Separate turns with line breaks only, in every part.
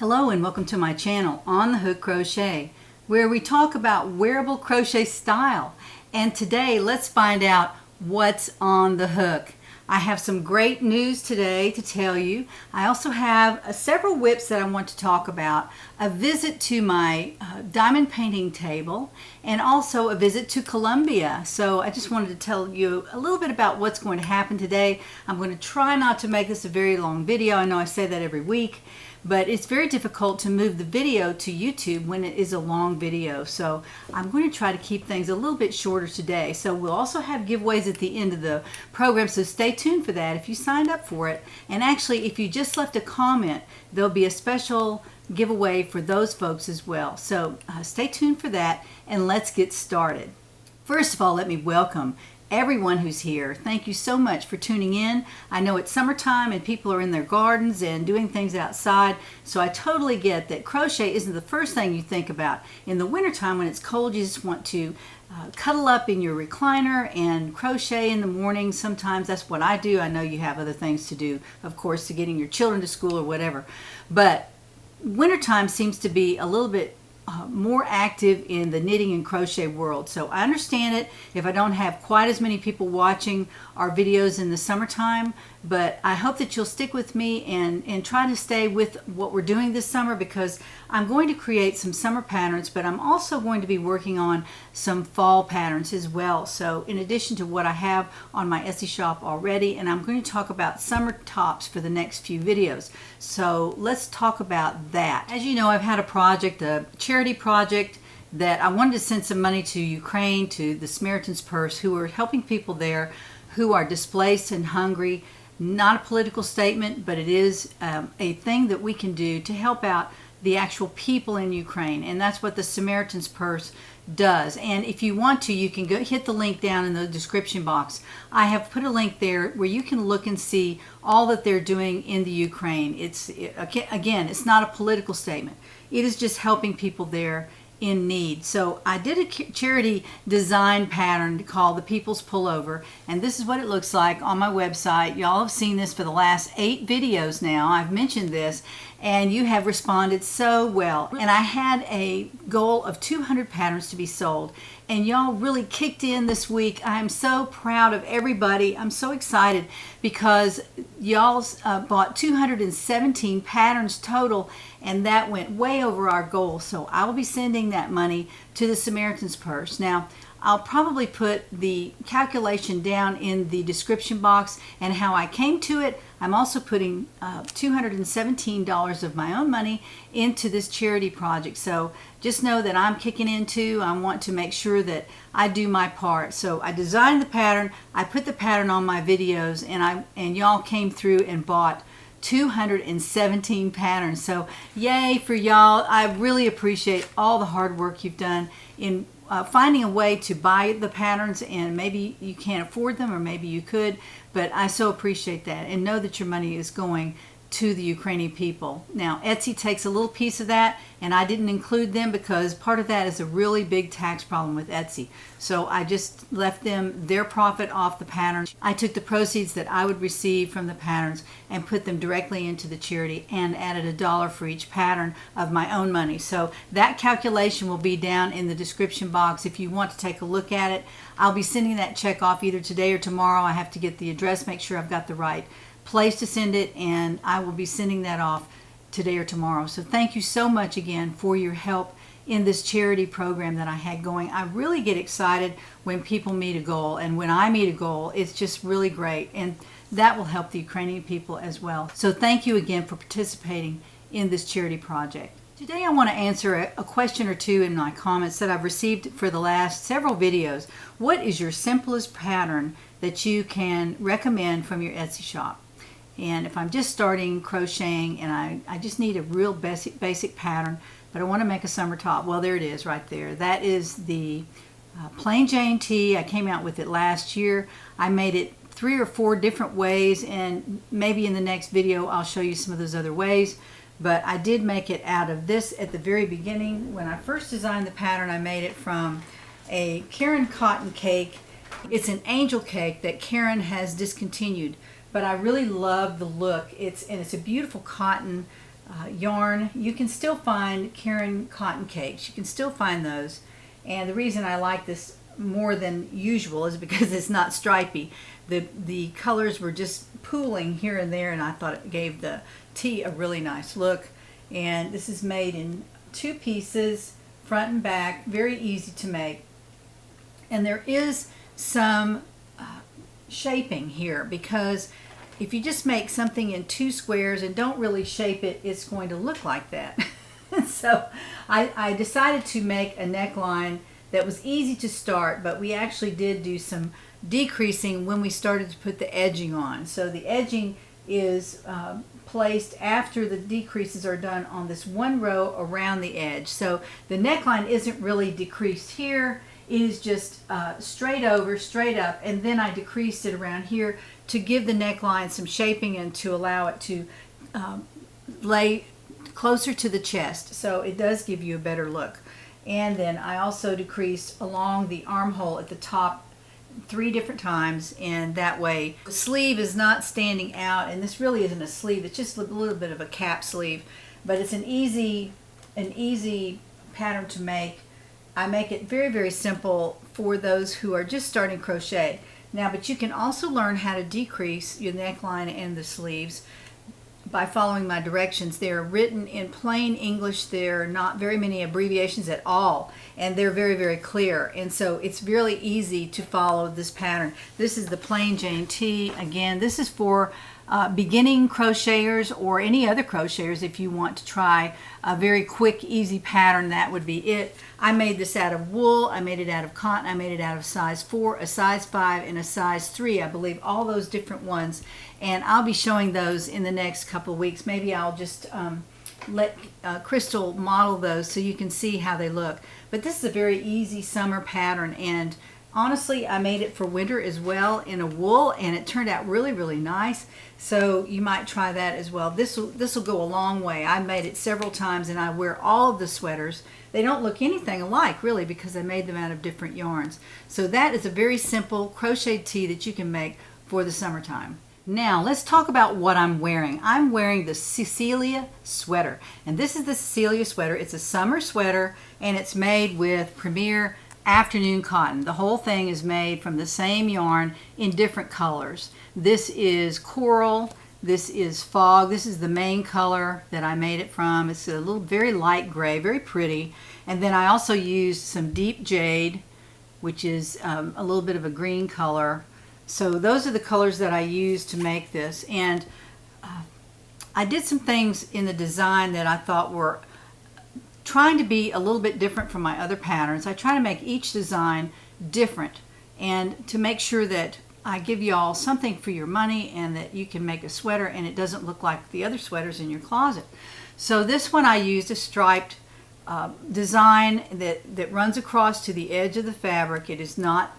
Hello and welcome to my channel, On the Hook Crochet, where we talk about wearable crochet style. And today, let's find out what's on the hook. I have some great news today to tell you. I also have several whips that I want to talk about, a visit to my diamond painting table, and also a visit to Colombia. So I just wanted to tell you a little bit about what's going to happen today. I'm going to try not to make this a very long video. I know I say that every week, but it's very difficult to move the video to YouTube when it is a long video. So I'm going to try to keep things a little bit shorter today. So we'll also have giveaways at the end of the program, so stay tuned for that if you signed up for it. And actually, if you just left a comment, there'll be a special giveaway for those folks as well. So stay tuned for that, and let's get started. First of all, let me welcome everyone who's here. Thank you so much for tuning in. I know it's summertime and people are in their gardens and doing things outside, so I totally get that crochet isn't the first thing you think about. In the wintertime when it's cold, you just want to cuddle up in your recliner and crochet in the morning. Sometimes that's what I do. I know you have other things to do, of course, to getting your children to school or whatever. But wintertime seems to be a little bit more active in the knitting and crochet world. So I understand it if I don't have quite as many people watching our videos in the summertime, but I hope that you'll stick with me and try to stay with what we're doing this summer, because I'm going to create some summer patterns, but I'm also going to be working on some fall patterns as well. So in addition to what I have on my Etsy shop already, and I'm going to talk about summer tops for the next few videos. So let's talk about that. As you know, I've had a project, a charity project, that I wanted to send some money to Ukraine, to the Samaritan's Purse, who are helping people there who are displaced and hungry. Not a political statement, but it is a thing that we can do to help out the actual people in Ukraine, and that's what the Samaritan's Purse does. And if you want to, you can go hit the link down in the description box. I have put a link there where you can look and see all that they're doing in the Ukraine. Again, it's not a political statement. It is just helping people there in need. So I did a charity design pattern called the People's Pullover, and this is what it looks like on my website. Y'all have seen this for the last 8 videos now. I've mentioned this, and you have responded so well. And I had a goal of 200 patterns to be sold, and y'all really kicked in this week. I'm so proud of everybody. I'm so excited because y'all bought 217 patterns total, and that went way over our goal. So I will be sending that money to the Samaritan's Purse. Now, I'll probably put the calculation down in the description box and how I came to it. I'm also putting $217 of my own money into this charity project. So just know that I'm kicking in too. I want to make sure that I do my part. So I designed the pattern, I put the pattern on my videos, and y'all came through and bought 217 patterns. So yay for y'all. I really appreciate all the hard work you've done in finding a way to buy the patterns, and maybe you can't afford them, or maybe you could, but I so appreciate that, and know that your money is going to the Ukrainian people. Now, Etsy takes a little piece of that, and I didn't include them because part of that is a really big tax problem with Etsy. So I just left them their profit off the patterns. I took the proceeds that I would receive from the patterns and put them directly into the charity, and added $1 for each pattern of my own money. So that calculation will be down in the description box if you want to take a look at it. I'll be sending that check off either today or tomorrow. I have to get the address, make sure I've got the right place to send it, and I will be sending that off today or tomorrow. So thank you so much again for your help in this charity program that I had going. I really get excited when people meet a goal, and when I meet a goal, it's just really great, and that will help the Ukrainian people as well. So thank you again for participating in this charity project. Today I want to answer a question or two in my comments that I've received for the last several videos. What is your simplest pattern that you can recommend from your Etsy shop? And if I'm just starting crocheting and I just need a real basic pattern, but I want to make a summer top, well, there it is right there. That is the plain Jane tee. I came out with it last year. I made it 3 or 4 different ways, and maybe in the next video I'll show you some of those other ways. But I did make it out of this at the very beginning. When I first designed the pattern, I made it from a Karen cotton cake. It's an angel cake that Karen has discontinued, but I really love the look. It's a beautiful cotton yarn, you can still find Karen cotton cakes. You can still find those. And the reason I like this more than usual is because it's not stripy. The colors were just pooling here and there, and I thought it gave the tee a really nice look. And this is made in 2 pieces, front and back, very easy to make. And there is some shaping here, because if you just make something in 2 squares and don't really shape it, it's going to look like that. So I decided to make a neckline that was easy to start, but we actually did do some decreasing when we started to put the edging on. So the edging is placed after the decreases are done on this 1 row around the edge. So the neckline isn't really decreased here. It is just straight over, straight up, and then I decreased it around here to give the neckline some shaping and to allow it to lay closer to the chest. So it does give you a better look. And then I also decreased along the armhole at the top 3 different times, and that way the sleeve is not standing out. And this really isn't a sleeve, it's just a little bit of a cap sleeve, but it's an easy pattern to make. I make it very, very simple for those who are just starting crochet. Now, but you can also learn how to decrease your neckline and the sleeves by following my directions. They're written in plain English. There are not very many abbreviations at all, and they're very, very clear. And so it's really easy to follow this pattern. This is the plain Jane tee. Again, this is for beginning crocheters or any other crocheters. If you want to try a very quick, easy pattern, that would be it. I made this out of wool, I made it out of cotton, I made it out of size 4, a size 5, and a size 3, I believe, all those different ones. And I'll be showing those in the next couple of weeks. Maybe I'll just let Crystal model those so you can see how they look. But this is a very easy summer pattern, and honestly, I made it for winter as well in a wool, and it turned out really, really nice. So you might try that as well. This will go a long way. I made it several times, and I wear all of the sweaters. They don't look anything alike, really, because I made them out of different yarns. So that is a very simple crochet tee that you can make for the summertime. Now, let's talk about what I'm wearing. I'm wearing the Cecelia sweater, and this is the Cecelia sweater. It's a summer sweater, and it's made with Premier afternoon cotton. The whole thing is made from the same yarn in different colors. This is coral, this is fog, this is the main color that I made it from. It's a little very light gray, very pretty. And then I also used some deep jade, which is a little bit of a green color. So those are the colors that I used to make this. And I did some things in the design that I thought were trying to be a little bit different from my other patterns. I try to make each design different, and to make sure that I give you all something for your money and that you can make a sweater and it doesn't look like the other sweaters in your closet. So this one I used a striped design that runs across to the edge of the fabric. It is not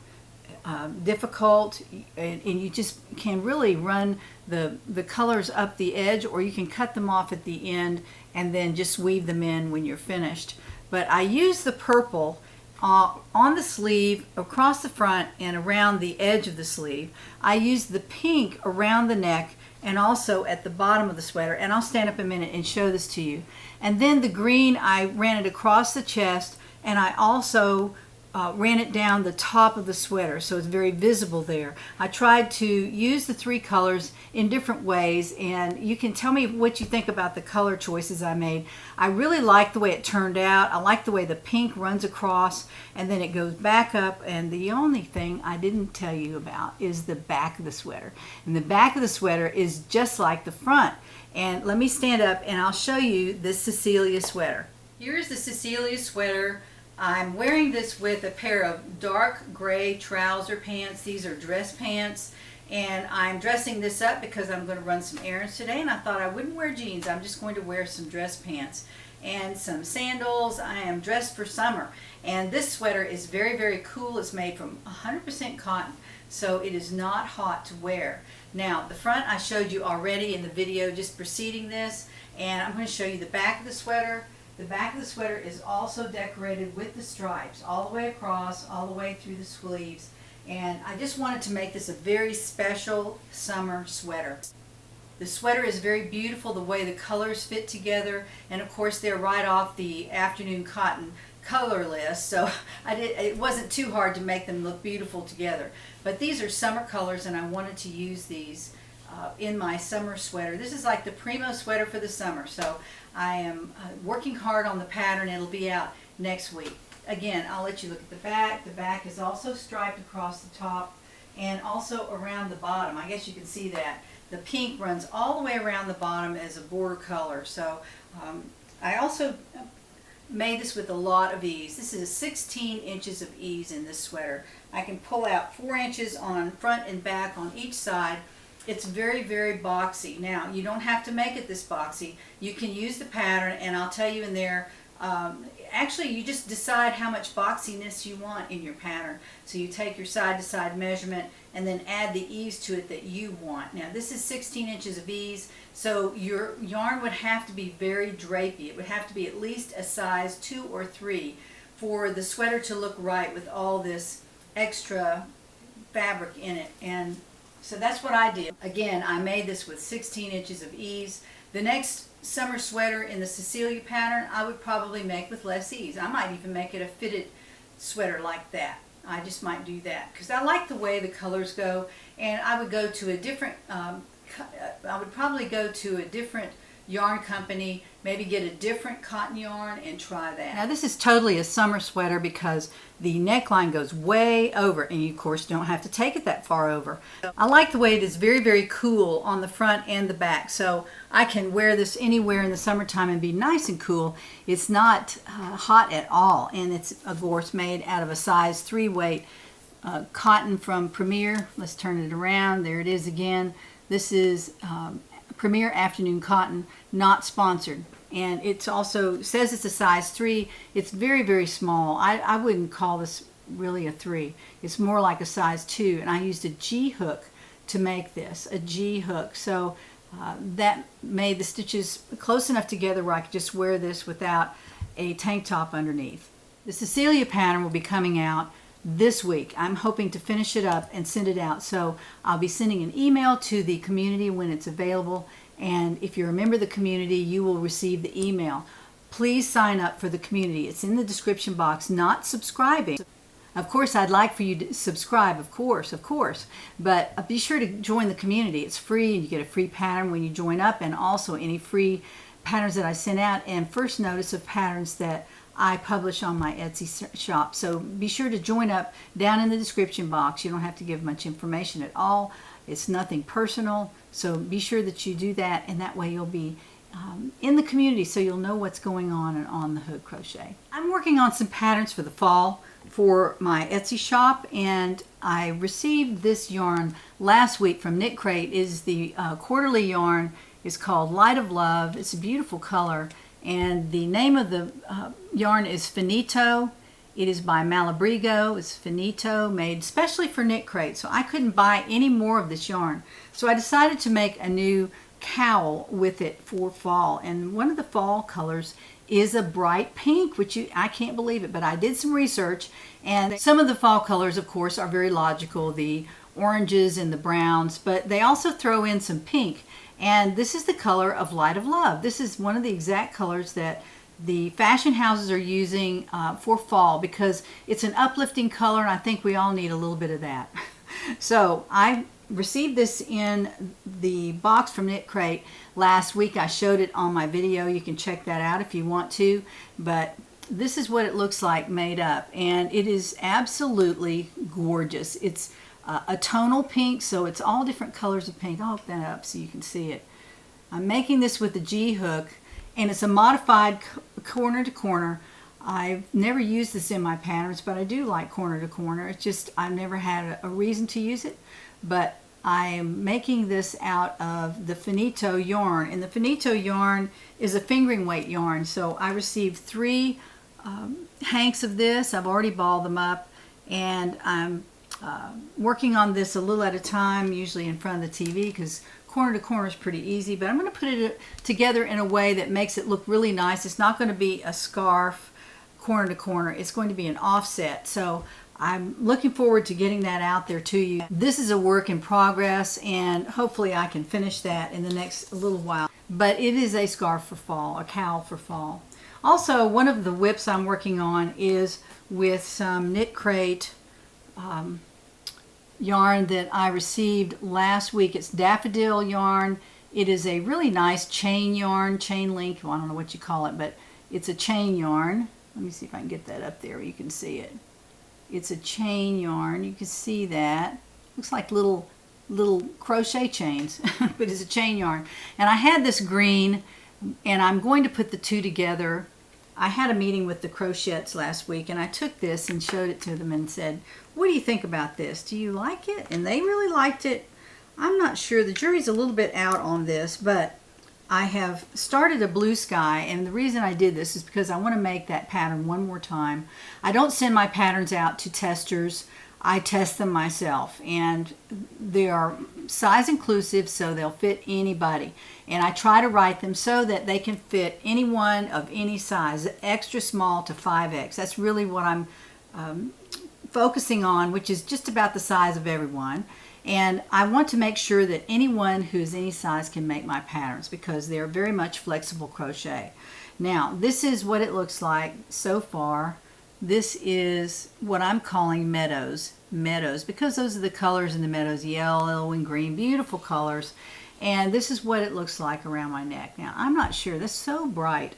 difficult, and you just can really run the colors up the edge, or you can cut them off at the end and then just weave them in when you're finished. But I use the purple on the sleeve, across the front, and around the edge of the sleeve. I use the pink around the neck and also at the bottom of the sweater, and I'll stand up a minute and show this to you. And then the green, I ran it across the chest, and I also ran it down the top of the sweater, so it's very visible there. I tried to use the 3 colors in different ways, and you can tell me what you think about the color choices I made. I really like the way it turned out. I like the way the pink runs across and then it goes back up, and the only thing I didn't tell you about is the back of the sweater. And the back of the sweater is just like the front. And let me stand up and I'll show you this Cecelia sweater. Here's the Cecelia sweater. I'm wearing this with a pair of dark gray trouser pants. These are dress pants, and I'm dressing this up because I'm going to run some errands today, and I thought I wouldn't wear jeans. I'm just going to wear some dress pants and some sandals. I am dressed for summer, and this sweater is very, very cool. It's made from 100% cotton, so it is not hot to wear. Now, the front I showed you already in the video just preceding this, and I'm going to show you the back of the sweater. The back of the sweater is also decorated with the stripes all the way across, all the way through the sleeves. And I just wanted to make this a very special summer sweater. The sweater is very beautiful, the way the colors fit together, and of course they're right off the Afternoon Cotton color list, so it wasn't too hard to make them look beautiful together. But these are summer colors, and I wanted to use these in my summer sweater. This is like the primo sweater for the summer, so I am working hard on the pattern. It'll be out next week. Again, I'll let you look at the back. The back is also striped across the top and also around the bottom. I guess you can see that. The pink runs all the way around the bottom as a border color. So I also made this with a lot of ease. This is 16 inches of ease in this sweater. I can pull out 4 inches on front and back on each side. It's very, very boxy. Now, you don't have to make it this boxy. You can use the pattern, and I'll tell you in there, actually you just decide how much boxiness you want in your pattern. So you take your side-to-side measurement and then add the ease to it that you want. Now this is 16 inches of ease, so your yarn would have to be very drapey. It would have to be at least a size 2 or 3 for the sweater to look right with all this extra fabric in it. And so that's what I did. Again, I made this with 16 inches of ease. The next summer sweater in the Cecilia pattern I would probably make with less ease. I might even make it a fitted sweater like that. I just might do that because I like the way the colors go, and I would go to a different, I would probably go to a different yarn company, maybe get a different cotton yarn and try that. Now this is totally a summer sweater because the neckline goes way over, and you of course don't have to take it that far over. I like the way it is very, very cool on the front and the back, so I can wear this anywhere in the summertime and be nice and cool. It's not hot at all, and it's of course made out of a size 3 weight cotton from Premier. Let's turn it around. There it is again. This is Premier Afternoon Cotton, not sponsored, and it's also says it's a size 3. It's very, very small. I wouldn't call this really a 3. It's more like a size 2, and I used a G hook to make this, a G hook. So that made the stitches close enough together where I could just wear this without a tank top underneath. The Cecilia pattern will be coming out this week. I'm hoping to finish it up and send it out. So I'll be sending an email to the community when it's available, and if you're a member of the community, you will receive the email. Please sign up for the community. It's in the description box, not subscribing. Of course, I'd like for you to subscribe, of course, but be sure to join the community. It's free, and you get a free pattern when you join up, and also any free patterns that I send out, and first notice of patterns that I publish on my Etsy shop. So be sure to join up down in the description box. You don't have to give much information at all. It's nothing personal. So be sure that you do that, and that way you'll be in the community, so you'll know what's going on the Hood Crochet. I'm working on some patterns for the fall for my Etsy shop, and I received this yarn last week from Knit Crate. It is the quarterly yarn. It's called Light of Love. It's a beautiful color, and the name of the yarn is Finito. It is by Malabrigo. It's Finito, made specially for Knit Crate. So I couldn't buy any more of this yarn. So I decided to make a new cowl with it for fall. And one of the fall colors is a bright pink, which I can't believe it, but I did some research. And some of the fall colors, of course, are very logical. The oranges and the browns, but they also throw in some pink. And this is the color of Light of Love. This is one of the exact colors that the fashion houses are using for fall, because it's an uplifting color, and I think we all need a little bit of that. So I received this in the box from Knit Crate last week. I showed it on my video. You can check that out if you want to, but this is what it looks like made up, and it is absolutely gorgeous. It's a tonal pink, so it's all different colors of pink. I'll hook that up so you can see it. I'm making this with the G hook, and it's a modified corner to corner. I've never used this in my patterns, but I do like corner to corner. It's just I've never had a reason to use it, but I am making this out of the Finito yarn, and the Finito yarn is a fingering weight yarn. So I received 3 hanks of this. I've already balled them up, and I'm working on this a little at a time, usually in front of the TV, because corner to corner is pretty easy, but I'm going to put it together in a way that makes it look really nice. It's not going to be a scarf corner to corner. It's going to be an offset. So I'm looking forward to getting that out there to you. This is a work in progress, and hopefully I can finish that in the next little while. But it is a scarf for fall, a cowl for fall. Also, one of the whips I'm working on is with some Knit Crate yarn that I received last week. It's daffodil yarn. It is a really nice chain yarn, chain link. Well, I don't know what you call it, but it's a chain yarn. Let me see if I can get that up there where you can see it. It's a chain yarn. You can see that. Looks like little crochet chains, but it's a chain yarn. And I had this green, and I'm going to put the two together. I had a meeting with the Crochets last week, and I took this and showed it to them and said, what do you think about this? Do you like it? And they really liked it. I'm not sure. The jury's a little bit out on this, but I have started a blue sky, and the reason I did this is because I want to make that pattern one more time. I don't send my patterns out to testers. I test them myself, and they are size inclusive, so they'll fit anybody. And I try to write them so that they can fit anyone of any size, extra small to 5X. That's really what I'm focusing on, which is just about the size of everyone. And I want to make sure that anyone who's any size can make my patterns, because they're very much flexible crochet. Now, this is what it looks like so far. This is what I'm calling meadows, because those are the colors in the meadows, yellow and green, beautiful colors. And this is what it looks like around my neck. Now, I'm not sure. That's so bright.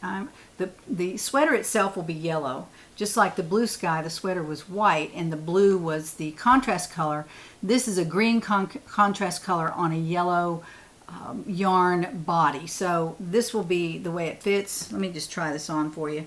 The sweater itself will be yellow. Just like the blue sky, the sweater was white, and the blue was the contrast color. This is a green contrast color on a yellow yarn body. So this will be the way it fits. Let me just try this on for you.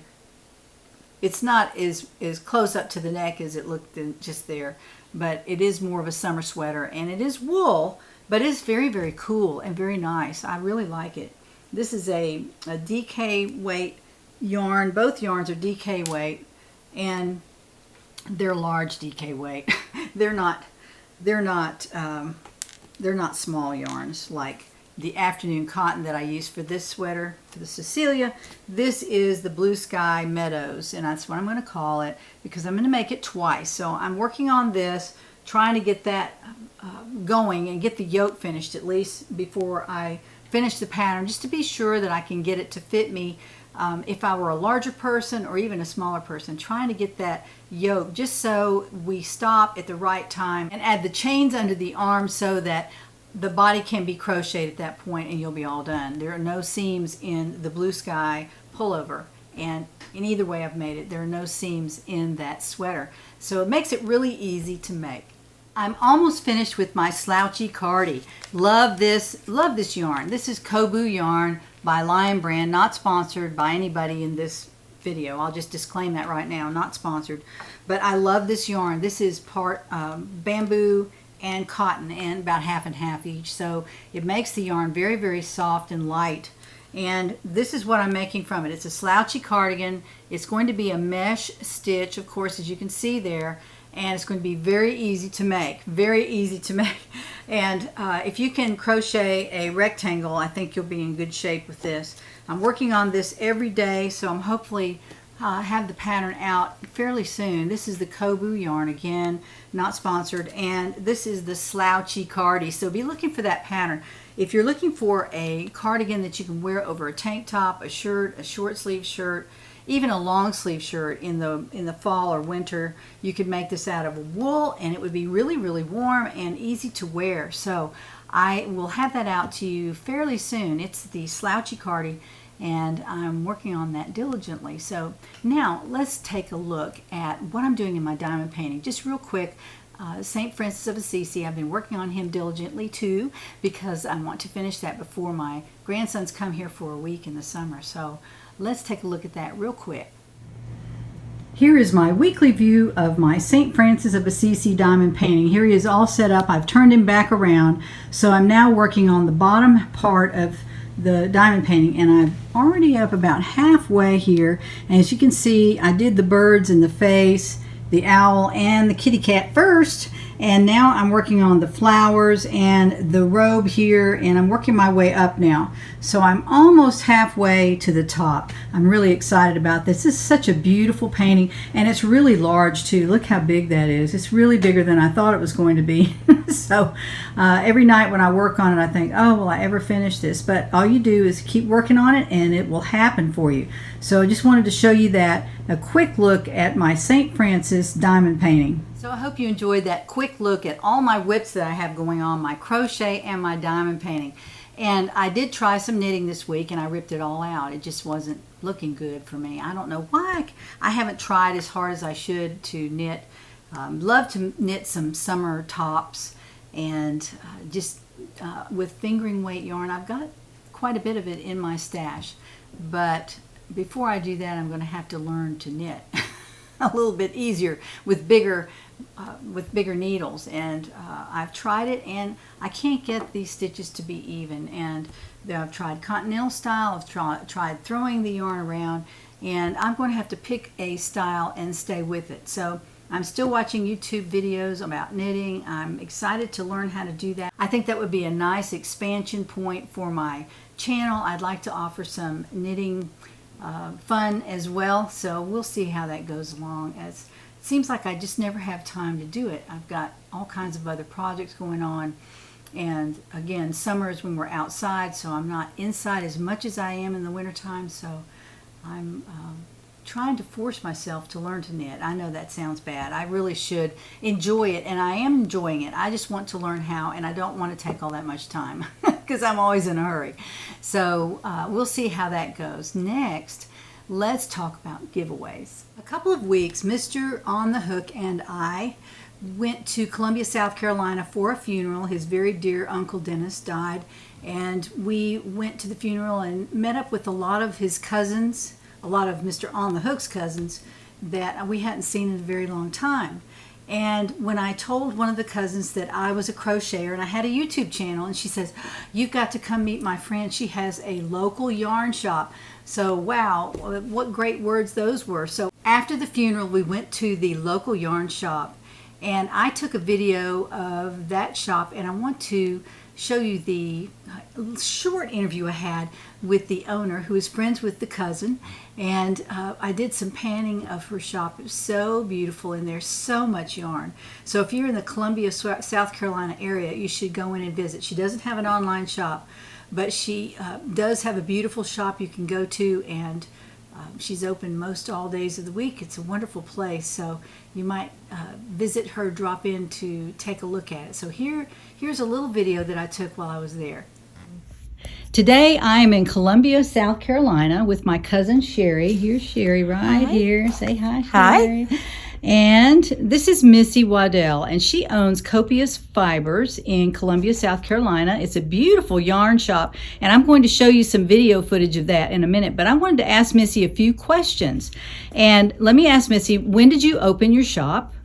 It's not as close up to the neck as it looked just there, but it is more of a summer sweater, and it is wool, but it's very, very cool and very nice. I really like it. This is a DK weight yarn. Both yarns are DK weight, and they're large DK weight. They're not small yarns like the afternoon cotton that I use for this sweater, for the Cecilia. This is the Blue Sky Meadows, and that's what I'm going to call it, because I'm going to make it twice. So I'm working on this, trying to get that going and get the yoke finished at least before I finish the pattern, just to be sure that I can get it to fit me. If I were a larger person or even a smaller person, trying to get that yoke just so we stop at the right time and add the chains under the arms so that the body can be crocheted at that point, and you'll be all done. There are no seams in the Blue Sky pullover, and in either way I've made it, there are no seams in that sweater. So it makes it really easy to make. I'm almost finished with my slouchy cardie. Love this yarn. This is Kobu yarn by Lion Brand, not sponsored by anybody in this video. I'll just disclaim that right now, not sponsored. But I love this yarn. This is part bamboo and cotton, and about half and half each. So it makes the yarn very, very soft and light. And this is what I'm making from it. It's a slouchy cardigan. It's going to be a mesh stitch, of course, as you can see there. And it's going to be very easy to make, very easy to make. And if you can crochet a rectangle, I think you'll be in good shape with this. I'm working on this every day, so I'm hopefully have the pattern out fairly soon. This is the Kobu yarn, again, not sponsored, and this is the slouchy cardie. So be looking for that pattern. If you're looking for a cardigan that you can wear over a tank top, a shirt, a short sleeve shirt, even a long sleeve shirt in the fall or winter, you could make this out of wool, and it would be really, really warm and easy to wear. So I will have that out to you fairly soon. It's the slouchy cardie, and I'm working on that diligently. So now let's take a look at what I'm doing in my diamond painting. Just real quick, St. Francis of Assisi, I've been working on him diligently too, because I want to finish that before my grandsons come here for a week in the summer. So let's take a look at that real quick. Here is my weekly view of my St. Francis of Assisi diamond painting. Here he is all set up. I've turned him back around. So I'm now working on the bottom part of the diamond painting, and I'm already up about halfway here. And as you can see, I did the birds and the face, the owl and the kitty cat first, And now I'm working on the flowers and the robe here, and I'm working my way up now. So I'm almost halfway to the top. I'm really excited about this. This is such a beautiful painting, and it's really large too. Look how big that is. It's really bigger than I thought it was going to be. So every night when I work on it, I think, oh, will I ever finish this? But all you do is keep working on it, and it will happen for you. So I just wanted to show you that, a quick look at my St. Francis diamond painting. So I hope you enjoyed that quick look at all my whips that I have going on, my crochet and my diamond painting. And I did try some knitting this week, and I ripped it all out. It just wasn't looking good for me. I don't know why. I haven't tried as hard as I should to knit. Love to knit some summer tops, and just with fingering weight yarn. I've got quite a bit of it in my stash, but before I do that, I'm going to have to learn to knit a little bit easier with bigger needles. And I've tried it, and I can't get these stitches to be even. And I've tried continental style. I've tried throwing the yarn around, and I'm going to have to pick a style and stay with it. So I'm still watching YouTube videos about knitting. I'm excited to learn how to do that. I think that would be a nice expansion point for my channel. I'd like to offer some knitting fun as well, so we'll see how that goes along. As it seems like I just never have time to do it. I've got all kinds of other projects going on, and again, summer is when we're outside, so I'm not inside as much as I am in the wintertime. So I'm trying to force myself to learn to knit. I know that sounds bad. I really should enjoy it, and I am enjoying it. I just want to learn how, and I don't want to take all that much time because I'm always in a hurry. So we'll see how that goes. Next, let's talk about giveaways. A couple of weeks, Mr. On the Hook and I went to Columbia, South Carolina for a funeral. His very dear Uncle Dennis died, and we went to the funeral and met up with a lot of his cousins, a lot of Mr. On the Hook's cousins that we hadn't seen in a very long time. And when I told one of the cousins that I was a crocheter and I had a YouTube channel, and she says, "You've got to come meet my friend. She has a local yarn shop." So wow, what great words those were. So after the funeral, we went to the local yarn shop, and I took a video of that shop, and I want to show you the short interview I had with the owner, who is friends with the cousin. And I did some panning of her shop. It was so beautiful in there, so much yarn. So if you're in the Columbia, South Carolina area, you should go in and visit. She doesn't have an online shop, but she does have a beautiful shop you can go to, and she's open most all days of the week. It's a wonderful place, so you might visit her, drop in to take a look at it. So here's a little video that I took while I was there. Today I am in Columbia, South Carolina with my cousin Sherry. Here's Sherry right here. Say hi, Sherry. Hi. And this is Missy Waddell, and she owns Copious Fibers in Columbia, South Carolina. It's a beautiful yarn shop, and I'm going to show you some video footage of that in a minute. But I wanted to ask Missy a few questions. And let me ask Missy, when did you open your shop?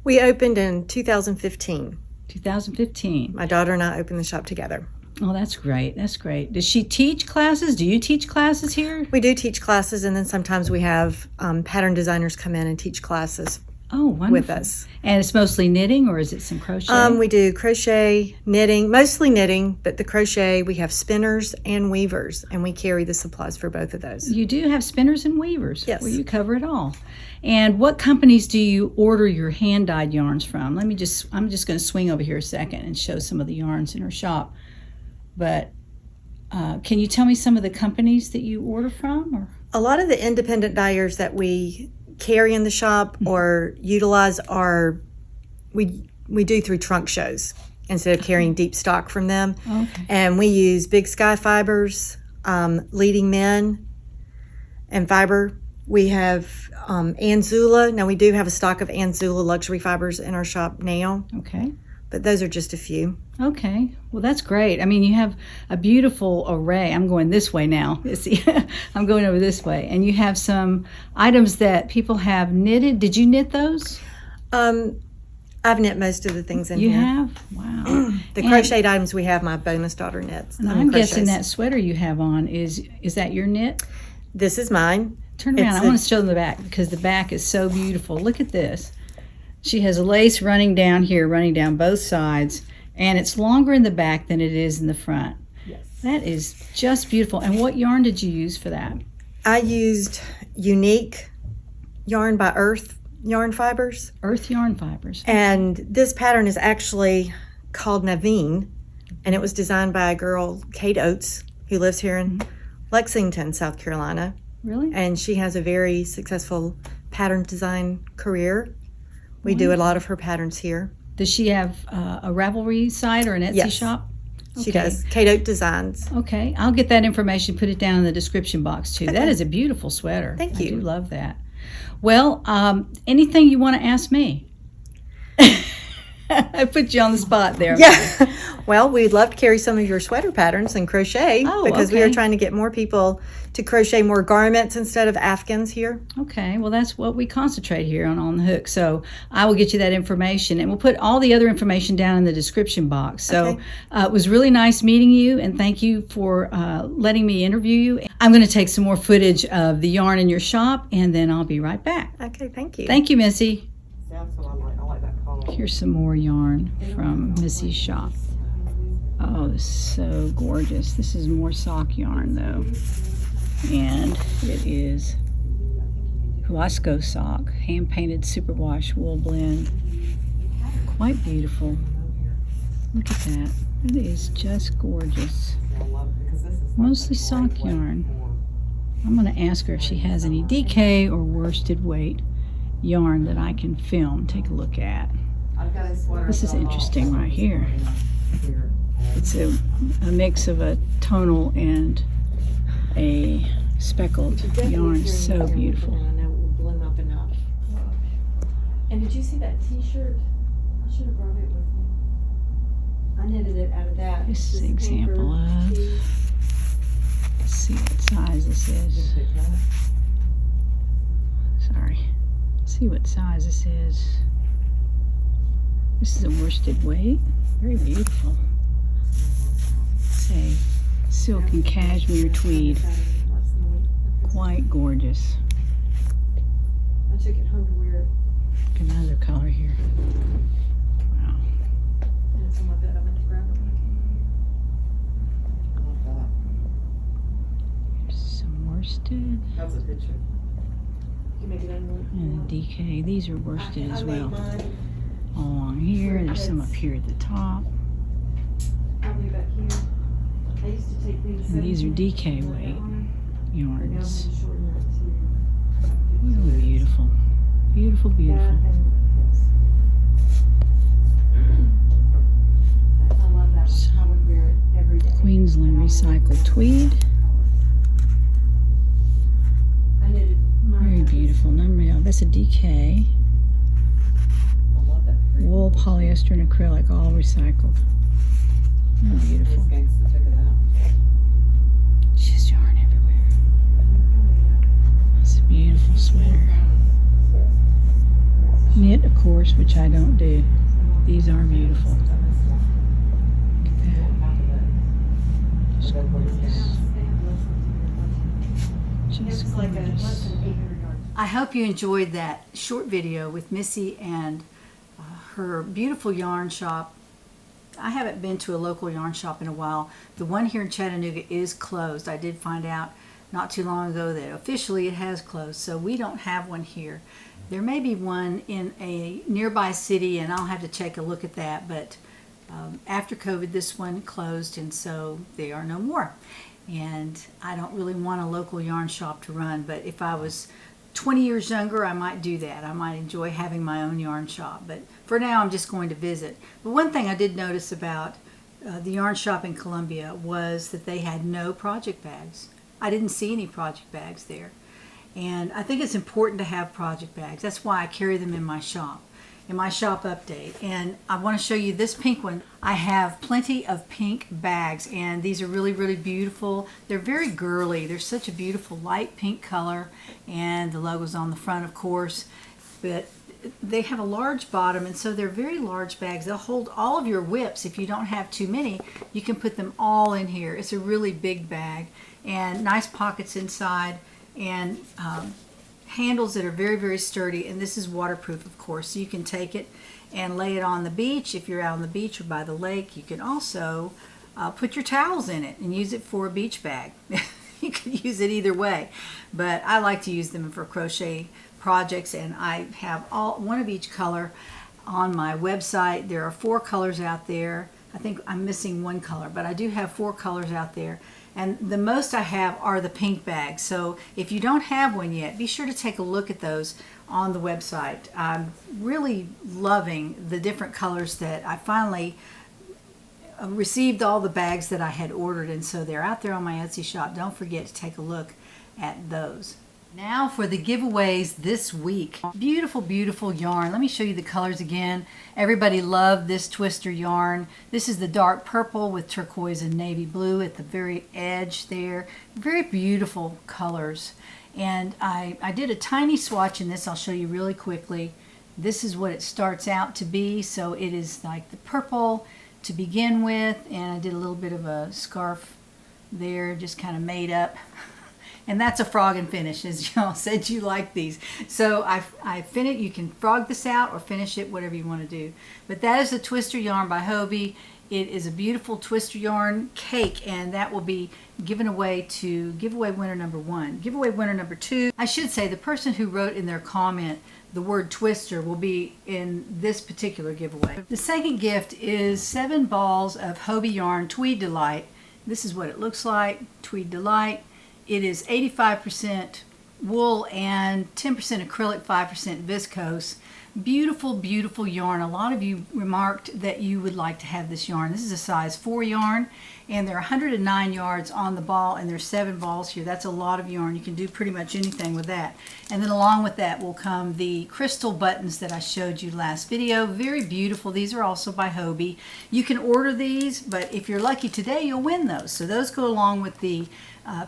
We opened in 2015.
2015.
My daughter and I opened the shop together.
Oh, that's great. That's great. Does she teach classes? Do you teach classes here?
We do teach classes, and then sometimes we have pattern designers come in and teach classes with us.
And it's mostly knitting, or is it some crochet?
We do crochet, knitting, mostly knitting, but the crochet, we have spinners and weavers, and we carry the supplies for both of those.
You do have spinners and weavers.
Yes.
Well, you cover it all. And what companies do you order your hand-dyed yarns from? I'm just going to swing over here a second and show some of the yarns in her shop. But can you tell me some of the companies that you order from? Or?
A lot of the independent dyers that we carry in the shop or utilize are, we do through trunk shows instead of carrying deep stock from them.
Okay.
And we use Big Sky Fibers, Leading Men, and Fiber. We have Anzula. Now we do have a stock of Anzula luxury fibers in our shop now.
Okay.
But those are just a few.
Okay. Well, that's great. I mean, you have a beautiful array. I'm going this way now. See, I'm going over this way. And you have some items that people have knitted. Did you knit those?
I've knit most of the things in here.
You have? Wow.
The crocheted items we have, my bonus daughter knits.
And I'm guessing that sweater you have on, is that your knit?
This is mine.
Turn around. I want to show them the back because the back is so beautiful. Look at this. She has a lace running down here, running down both sides, and it's longer in the back than it is in the front.
Yes.
That is just beautiful. And what yarn did you use for that?
I used Unique yarn by Earth Yarn Fibers.
Earth Yarn Fibers.
And this pattern is actually called Naveen, and it was designed by a girl, Kate Oates, who lives here in Lexington, South Carolina.
Really?
And she has a very successful pattern design career. We do a lot of her patterns here.
Does she have a Ravelry site or an Etsy
Yes.
shop?
She does. Kate Oates Designs.
Okay, I'll get that information, put it down in the description box too. That is a beautiful sweater.
Thank you.
I do love that. Well, anything you want to ask me? I put you on the spot there.
Yeah. Well, we'd love to carry some of your sweater patterns and crochet because we are
okay.
trying to get more people to crochet more garments instead of afghans here.
Okay, well, that's what we concentrate here on the Hook. So I will get you that information, and we'll put all the other information down in the description box. So
Okay.
it was really nice meeting you, and thank you for letting me interview you. I'm going to take some more footage of the yarn in your shop, and then I'll be right back.
Okay, thank you.
Thank you, Missy.
I like that color.
Here's some more yarn from Missy's shop. Oh, this is so gorgeous. This is more sock yarn, though. And it is Huasco sock, hand-painted superwash wool blend. Quite beautiful. Look at that. It is just gorgeous. Mostly sock yarn. I'm going to ask her if she has any DK or worsted weight yarn that I can film. Take a look at. This is interesting right here. It's a mix of a tonal and a speckled yarn. So beautiful.
I know it will bloom up enough. And did you see that t-shirt? I should have brought it with me. I knitted it out of that.
This is an example of. Let's see what size this is. Sorry. Let's see what size this is. This is a worsted weight. Very beautiful. It's a silk and cashmere tweed. Quite gorgeous.
I took it home to wear it.
Another color here. Wow.
And it's on my bed. I meant to grab it when I came.
Here's some worsted
That's a picture.
You can make it unload.
and a DK. These are worsted as well. All along here. There's some up here at the top.
Probably back here. I used to take these.
And these are DK weight yarns.
Now I'm gonna shorten that to.
Really beautiful. Beautiful, beautiful.
I love that one. I would wear it every day.
Queensland recycled tweed.
I knitted
Very
mine.
beautiful. Number, that's a DK.
I love that.
Wool, polyester, and acrylic, all recycled. Very beautiful.
Check it out.
Just yarn everywhere. It's a beautiful sweater. Knit, of course, which I don't do. These are beautiful. Look at that. Just gorgeous. Just gorgeous. I hope you enjoyed that short video with Missy and her beautiful yarn shop. I haven't been to a local yarn shop in a while. The one here in Chattanooga is closed. I did find out not too long ago that officially it has closed, so we don't have one here. There may be one in a nearby city, and I'll have to take a look at that, but after COVID, this one closed, and so they are no more. And I don't really want a local yarn shop to run, but if I was 20 years younger, I might do that. I might enjoy having my own yarn shop, but for now I'm just going to visit. But one thing I did notice about the yarn shop in Columbia was that they had no project bags. I didn't see any project bags there, and I think it's important to have project bags. That's why I carry them in my shop update. And I want to show you this pink one. I have plenty of pink bags, and these are really, really beautiful. They're very girly. They're such a beautiful light pink color, and the logo's on the front, of course, but they have a large bottom, and so they're very large bags. They'll hold all of your whips. If you don't have too many, you can put them all in here. It's a really big bag, and nice pockets inside, and handles that are very, very sturdy, and this is waterproof, of course. So you can take it and lay it on the beach. If you're out on the beach or by the lake, you can also put your towels in it and use it for a beach bag. You can use it either way, but I like to use them for crochet projects, and I have one of each color on my website. There are 4 colors out there. I think I'm missing 1 color, but I do have 4 colors out there, and the most I have are the pink bags. So if you don't have one yet, be sure to take a look at those on the website. I'm really loving the different colors that I finally received all the bags that I had ordered, and so they're out there on my Etsy shop. Don't forget to take a look at those. Now for the giveaways this week. Beautiful, beautiful yarn. Let me show you the colors again. Everybody loved this twister yarn. This is the dark purple with turquoise and navy blue at the very edge there. Very beautiful colors. And I did a tiny swatch in this. I'll show you really quickly. This is what it starts out to be. So it is like the purple to begin with, and I did a little bit of a scarf there, just kind of made up. And that's a frog and finish, as y'all said you like these. So I finished. You can frog this out or finish it, whatever you want to do. But that is the twister yarn by Hobbii. It is a beautiful twister yarn cake, and that will be given away to giveaway winner number 1. Giveaway winner number 2, I should say, the person who wrote in their comment the word twister will be in this particular giveaway. The second gift is 7 balls of Hobbii yarn Tweed Delight. This is what it looks like, Tweed Delight. It is 85% wool and 10% acrylic, 5% viscose. Beautiful, beautiful yarn. A lot of you remarked that you would like to have this yarn. This is a size 4 yarn, and there are 109 yards on the ball, and there's 7 balls here. That's a lot of yarn. You can do pretty much anything with that. And then along with that will come the crystal buttons that I showed you last video. Very beautiful. These are also by Hobbii. You can order these, but if you're lucky today, you'll win those. So those go along with the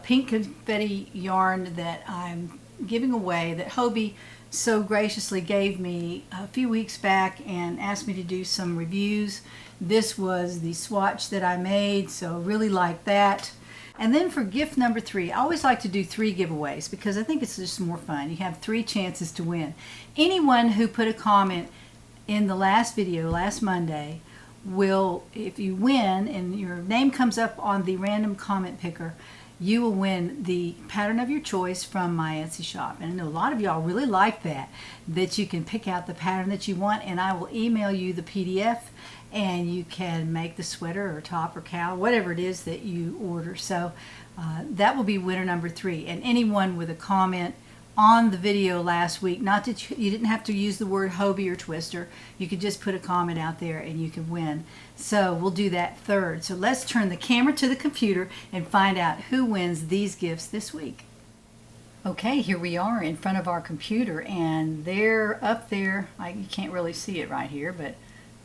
pink confetti yarn that I'm giving away, that Hobbii so graciously gave me a few weeks back and asked me to do some reviews. This was the swatch that I made, so really like that. And then for gift number 3, I always like to do 3 giveaways because I think it's just more fun. You have 3 chances to win. Anyone who put a comment in the last video, last Monday, will, if you win and your name comes up on the random comment picker, you will win the pattern of your choice from my Etsy shop. And I know a lot of y'all really like that you can pick out the pattern that you want, and I will email you the PDF, and you can make the sweater or top or cowl, whatever it is that you order. So that will be winner number 3. And anyone with a comment on the video last week, not that you didn't have to use the word Hobbii or twister, you could just put a comment out there and you can win. So we'll do that third. So let's turn the camera to the computer and find out who wins these gifts this week. Okay, here we are in front of our computer, and they're up there. You can't really see it right here, but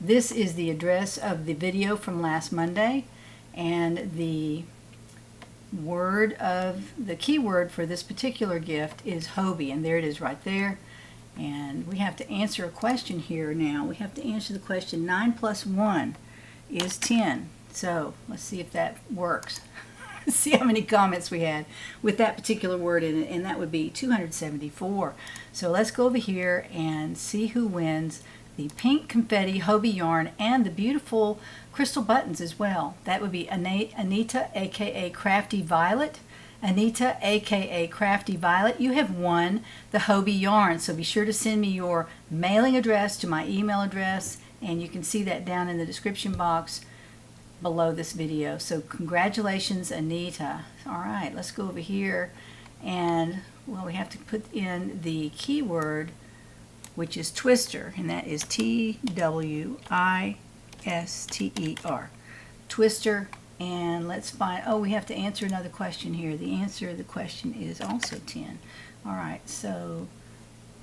this is the address of the video from last Monday, and the keyword for this particular gift is Hobbii, and there it is right there. And we have to answer a question here now. We have to answer the question 9 plus 1 is 10. So let's see if that works. See how many comments we had with that particular word in it, and that would be 274. So let's go over here and see who wins the pink confetti Hobbii yarn and the beautiful crystal buttons as well. That would be Anita, aka Crafty Violet. Anita, aka Crafty Violet, you have won the Hobbii yarn. So be sure to send me your mailing address to my email address, and you can see that down in the description box below this video. So congratulations, Anita. All right, let's go over here, and well, we have to put in the keyword, which is twister, and that is T-W-I-S-T-E-R. Twister. And let's find, oh, we have to answer another question here. The answer to the question is also 10. All right, so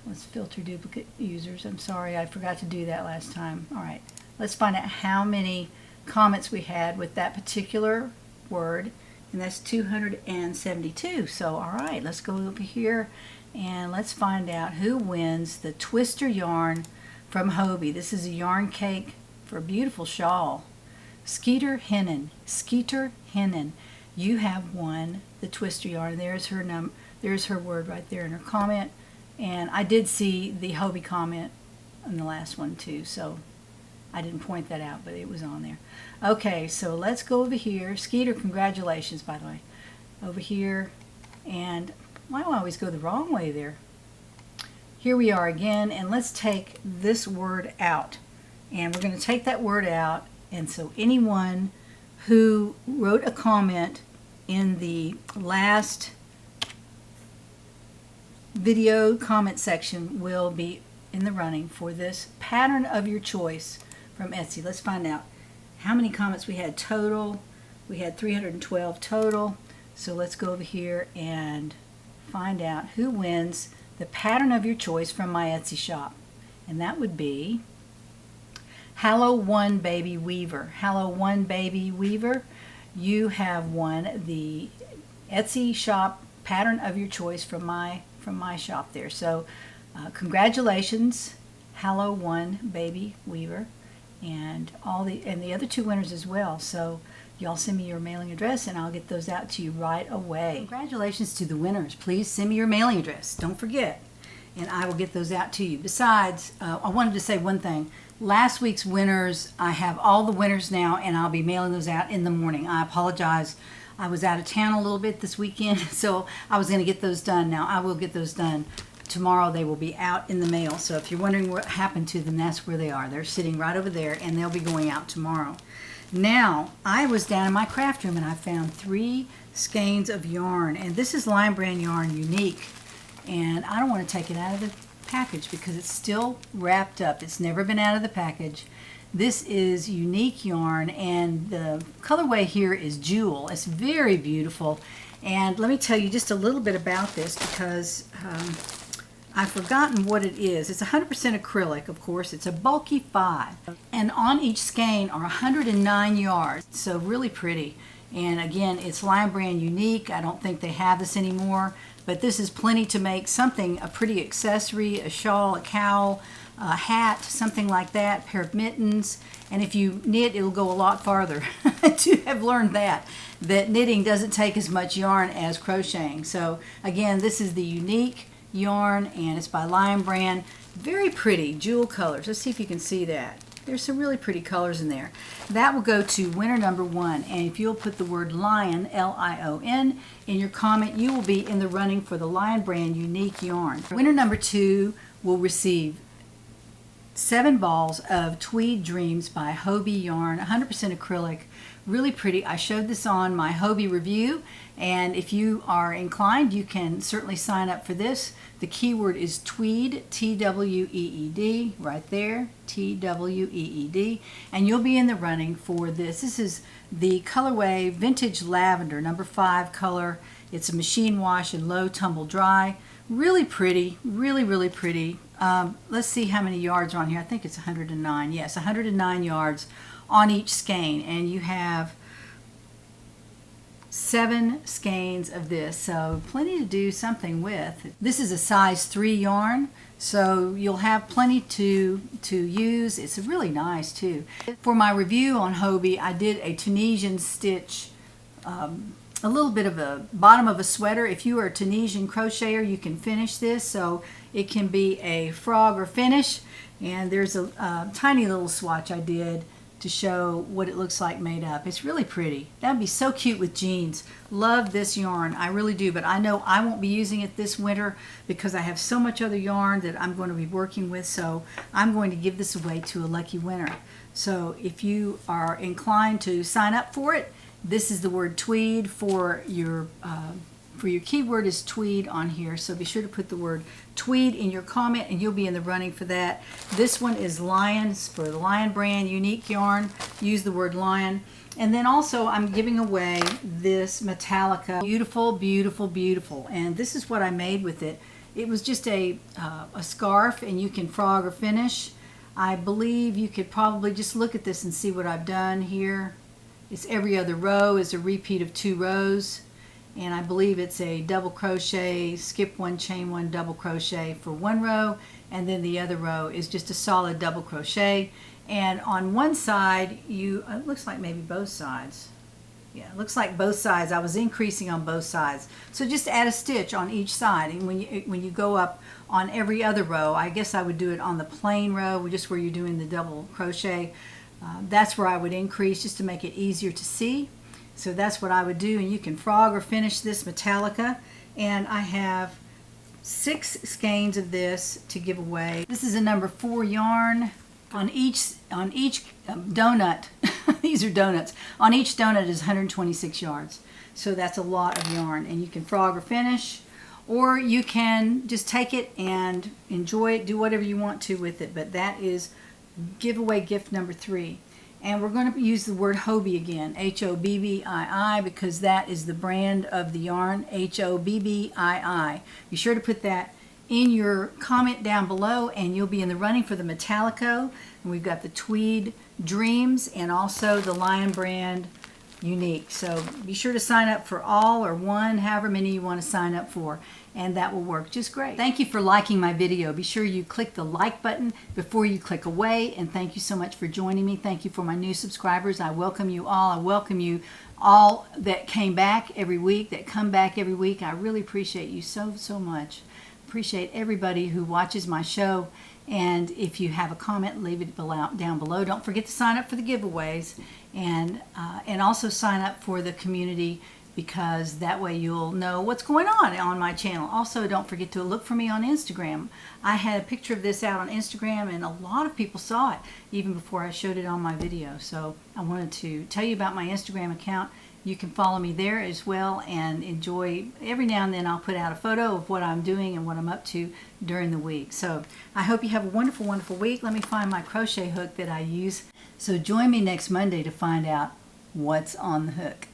let's filter duplicate users. I'm sorry, I forgot to do that last time. All right, let's find out how many comments we had with that particular word, and that's 272. So, all right, let's go over here and let's find out who wins the twister yarn from Hobbii. This is a yarn cake for a beautiful shawl. Skeeter Hennon, you have won the twister yarn. There's her word right there in her comment, And I did see the Hobie comment on the last one too, so I didn't point that out, but it was on there. Okay, so let's go over here. Skeeter, congratulations, by the way. Over here, and why do I always go the wrong way there? Here we are again, and let's take this word out. And we're going to take that word out, and so anyone who wrote a comment in the last video comment section will be in the running for this pattern of your choice from Etsy. Let's find out how many comments we had total. We had 312 total. So let's go over here and find out who wins the pattern of your choice from my Etsy shop. And that would be Hallow One Baby Weaver. Hallow One Baby Weaver, you have won the Etsy shop pattern of your choice from my shop there. So congratulations, Hallow One Baby Weaver, and the other two winners as well. So y'all send me your mailing address and I'll get those out to you right away. Congratulations to the winners. Please send me your mailing address. Don't forget. And I will get those out to you. Besides, I wanted to say one thing. Last week's winners, I have all the winners now, and I'll be mailing those out in the morning. I apologize. I was out of town a little bit this weekend, so I was going to get those done. Now, I will get those done. Tomorrow they will be out in the mail. So if you're wondering what happened to them, that's where they are. They're sitting right over there, and they'll be going out tomorrow. Now, I was down in my craft room, and I found 3 skeins of yarn. And this is Lion Brand Yarn Unique. And I don't want to take it out of the package because it's still wrapped up. It's never been out of the package. This is unique yarn, and the colorway here is Jewel. It's very beautiful. And let me tell you just a little bit about this because I've forgotten what it is. It's 100% acrylic, of course. It's a bulky 5. And on each skein are 109 yards. So really pretty. And again, it's Lion Brand Unique. I don't think they have this anymore. But this is plenty to make something, a pretty accessory, a shawl, a cowl, a hat, something like that, a pair of mittens. And if you knit, it'll go a lot farther. To have learned that knitting doesn't take as much yarn as crocheting. So again, this is the unique yarn, and it's by Lion Brand. Very pretty jewel colors. Let's see if you can see that. There's some really pretty colors in there. That will go to winner number 1. And if you'll put the word lion, L-I-O-N, in your comment, you will be in the running for the Lion Brand Unique Yarn. Winner number 2 will receive 7 balls of Tweed Dreams by Hobie Yarn, 100% acrylic. Really pretty. I showed this on my Hobie review, and if you are inclined, you can certainly sign up for this. The keyword is Tweed, T-W-E-E-D, right there, T-W-E-E-D, and you'll be in the running for this. This is the colorway Vintage Lavender, number 5 color. It's a machine wash and low tumble dry. Really pretty, really, really pretty. Let's see how many yards are on here. I think it's 109. Yes, 109 yards on each skein, and you have 7 skeins of this, so plenty to do something with. This is a size 3 yarn, so you'll have plenty to use. It's really nice too. For my review on Hobie, I did a Tunisian stitch, a little bit of a bottom of a sweater. If you are a Tunisian crocheter, you can finish this, so it can be a frog or finish. And there's a tiny little swatch I did to show what it looks like made up. It's really pretty. That'd be so cute with jeans. Love this yarn, I really do, but I know I won't be using it this winter because I have so much other yarn that I'm going to be working with, so I'm going to give this away to a lucky winner. So if you are inclined to sign up for it, this is the word tweed for your keyword is tweed on here, so be sure to put the word tweed in your comment and you'll be in the running for that. This one is Lions for the Lion Brand Unique Yarn. Use the word lion. And then also I'm giving away this Metallica. Beautiful, beautiful, beautiful. And this is what I made with it. It was just a scarf, and you can frog or finish. I believe you could probably just look at this and see what I've done here. It's every other row is a repeat of 2 rows. And I believe it's a double crochet, skip 1, chain 1, double crochet for 1 row, and then the other row is just a solid double crochet. And on one side, it looks like maybe both sides. Yeah, it looks like both sides. I was increasing on both sides. So just add a stitch on each side. And when you go up on every other row, I guess I would do it on the plain row, just where you're doing the double crochet. That's where I would increase just to make it easier to see. So that's what I would do. And you can frog or finish this Metallica. And I have 6 skeins of this to give away. This is a number 4 yarn. On each donut, these are donuts, on each donut is 126 yards. So that's a lot of yarn, and you can frog or finish, or you can just take it and enjoy it, do whatever you want to with it. But that is giveaway gift number 3. And we're going to use the word Hobbii again, H-O-B-B-I-I, because that is the brand of the yarn, H-O-B-B-I-I. Be sure to put that in your comment down below, and you'll be in the running for the Metallico. And we've got the Tweed Dreams and also the Lion Brand Unique. So be sure to sign up for all or one, however many you want to sign up for, and that will work just great. Thank you for liking my video. Be sure you click the like button before you click away, and thank you so much for joining me. Thank you for my new subscribers. I welcome you all. I welcome you all that came back every week, that come back every week. I really appreciate you so much. Appreciate everybody who watches my show, and if you have a comment, leave it down below. Don't forget to sign up for the giveaways, and also sign up for the community, because that way you'll know what's going on my channel. Also, don't forget to look for me on Instagram. I had a picture of this out on Instagram, and a lot of people saw it even before I showed it on my video. So I wanted to tell you about my Instagram account. You can follow me there as well and enjoy. Every now and then I'll put out a photo of what I'm doing and what I'm up to during the week. So I hope you have a wonderful, wonderful week. Let me find my crochet hook that I use. So join me next Monday to find out what's on the hook.